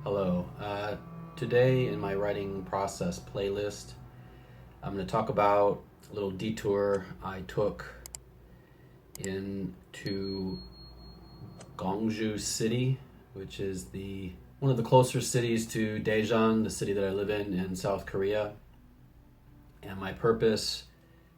Hello. Today in my writing process playlist, I'm going to talk about a little detour I took into Gwangju City, which is one of the closer cities to Daejeon, the city that I live in South Korea. And my purpose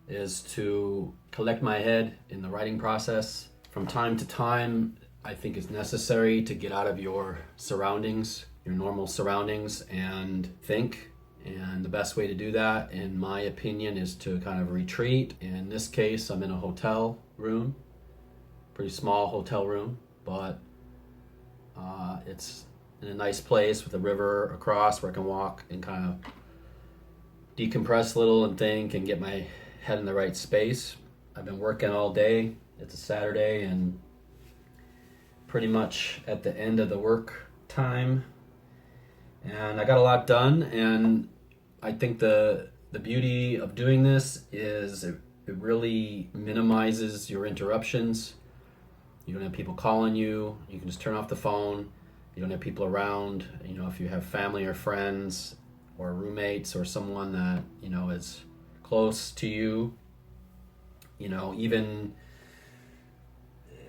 is to collect my head in the writing process. From time to time, I think it's necessary to get out of your surroundings, your normal surroundings, and think. And the best way to do that, in my opinion, is to kind of retreat. In this case, I'm in a hotel room, pretty small hotel room, but it's in a nice place with a river across where I can walk and kind of decompress a little and think and get my head in the right space. I've been working all day. It's a Saturday and pretty much at the end of the work time, and I got a lot done. And I think the beauty of doing this is it really minimizes your interruptions. You don't have people calling you. You can just turn off the phone. You don't have people around. If you have family or friends or roommates or someone that is close to you, even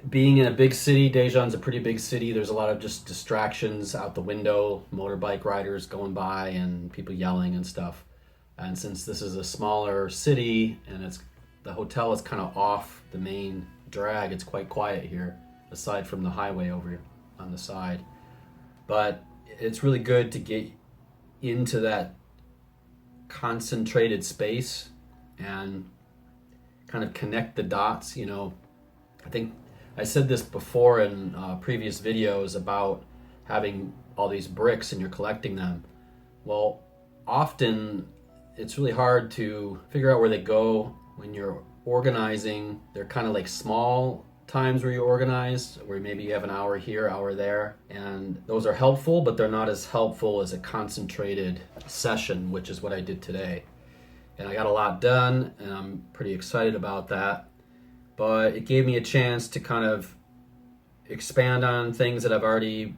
being in a big city, Daejeon's a pretty big city. There's a lot of just distractions out the window, motorbike riders going by and people yelling and stuff. And since this is a smaller city and the hotel is kind of off the main drag, it's quite quiet here, aside from the highway over on the side. But it's really good to get into that concentrated space and kind of connect the dots. I think I said this before in previous videos about having all these bricks and you're collecting them. Well, often it's really hard to figure out where they go when you're organizing. They're kind of like small times where you organize, where maybe you have an hour here, hour there, and those are helpful, but they're not as helpful as a concentrated session, which is what I did today. And I got a lot done, and I'm pretty excited about that. But it gave me a chance to kind of expand on things that I've already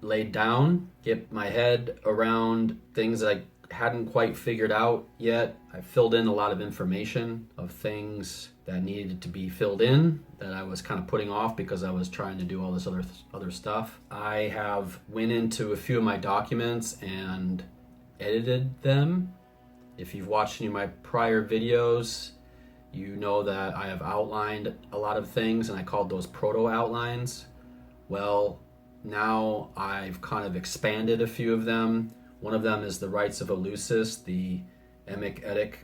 laid down, get my head around things that I hadn't quite figured out yet. I filled in a lot of information of things that needed to be filled in that I was kind of putting off because I was trying to do all this other stuff. I have went into a few of my documents and edited them. If you've watched any of my prior videos, you know that I have outlined a lot of things and I called those proto outlines. Well, now I've kind of expanded a few of them. One of them is the Rites of Eleusis, the Emic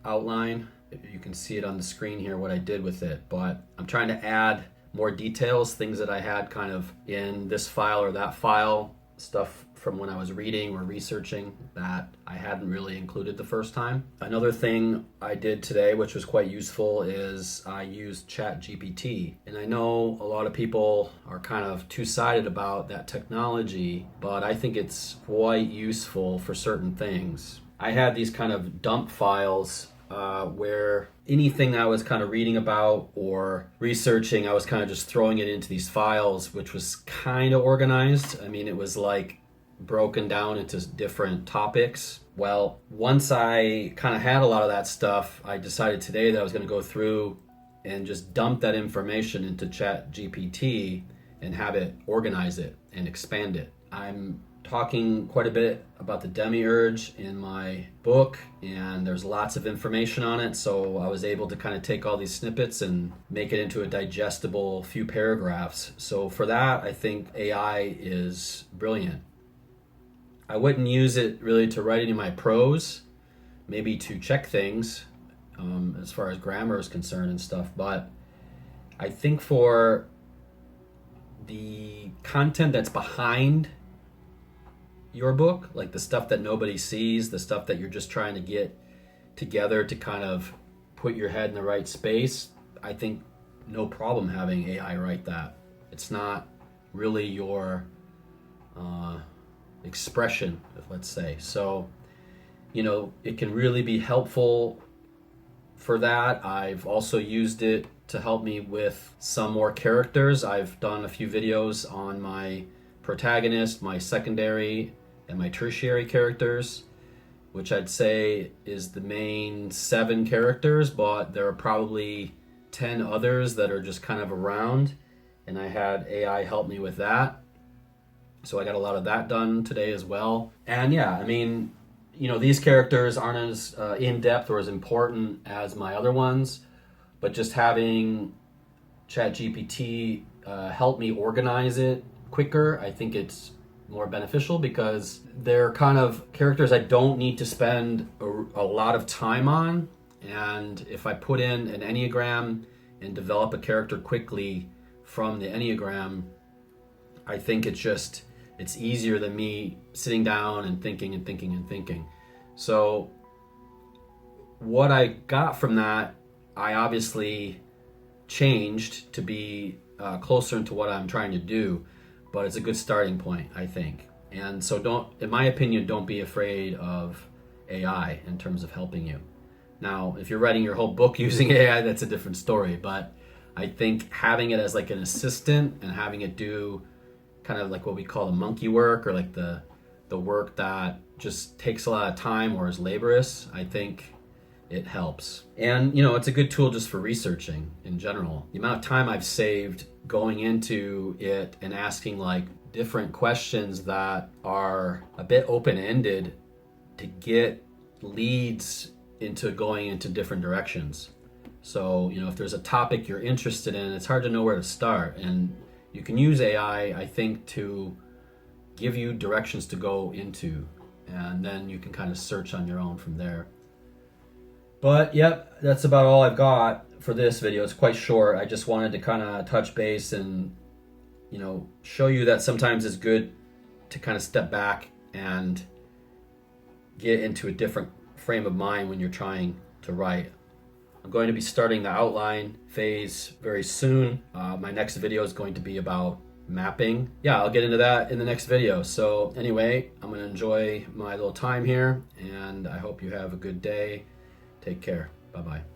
outline. You can see it on the screen here, what I did with it, but I'm trying to add more details, things that I had kind of in this file or that file, stuff from when I was reading or researching that I hadn't really included the first time. Another thing I did today, which was quite useful, is I used ChatGPT. And I know a lot of people are kind of two-sided about that technology, but I think it's quite useful for certain things. I had these kind of dump files where anything I was kind of reading about or researching, I was kind of just throwing it into these files, which was kind of organized. I mean, it was like broken down into different topics. Well, once I kind of had a lot of that stuff, I decided today that I was going to go through and just dump that information into ChatGPT and have it organize it and expand it. I'm talking quite a bit about the demiurge in my book, and there's lots of information on it, so I was able to kind of take all these snippets and make it into a digestible few paragraphs. So for that, I think AI is brilliant. I wouldn't use it really to write any of my prose, maybe to check things as far as grammar is concerned and stuff, but I think for the content that's behind your book, like the stuff that nobody sees, the stuff that you're just trying to get together to kind of put your head in the right space, I think no problem having AI write that. It's not really your expression, let's say. So, it can really be helpful for that. I've also used it to help me with some more characters. I've done a few videos on my protagonist, my secondary, and my tertiary characters, which I'd say is the main 7 characters, but there are probably 10 others that are just kind of around, and I had AI help me with that. So I got a lot of that done today as well. And yeah, I mean, you know, these characters aren't as in-depth or as important as my other ones, but just having ChatGPT help me organize it quicker, I think it's more beneficial, because they're kind of characters I don't need to spend a lot of time on. And if I put in an Enneagram and develop a character quickly from the Enneagram, I think it's easier than me sitting down and thinking and thinking and thinking. So what I got from that, I obviously changed to be closer into what I'm trying to do, but it's a good starting point, I think. And so in my opinion, don't be afraid of AI in terms of helping you. Now, if you're writing your whole book using AI, that's a different story, but I think having it as like an assistant and having it do kind of like what we call the monkey work, or like the work that just takes a lot of time or is laborious, I think it helps. And, you know, it's a good tool just for researching in general. The amount of time I've saved going into it and asking like different questions that are a bit open-ended to get leads into going into different directions. So, you know, if there's a topic you're interested in, it's hard to know where to start. And you can use AI, I think, to give you directions to go into, and then you can kind of search on your own from there. But yep, that's about all I've got for this video. It's quite short. I just wanted to kind of touch base and, you know, show you that sometimes it's good to kind of step back and get into a different frame of mind when you're trying to write. I'm going to be starting the outline phase very soon. My next video is going to be about mapping. Yeah, I'll get into that in the next video. So anyway, I'm going to enjoy my little time here, and I hope you have a good day. Take care. Bye-bye.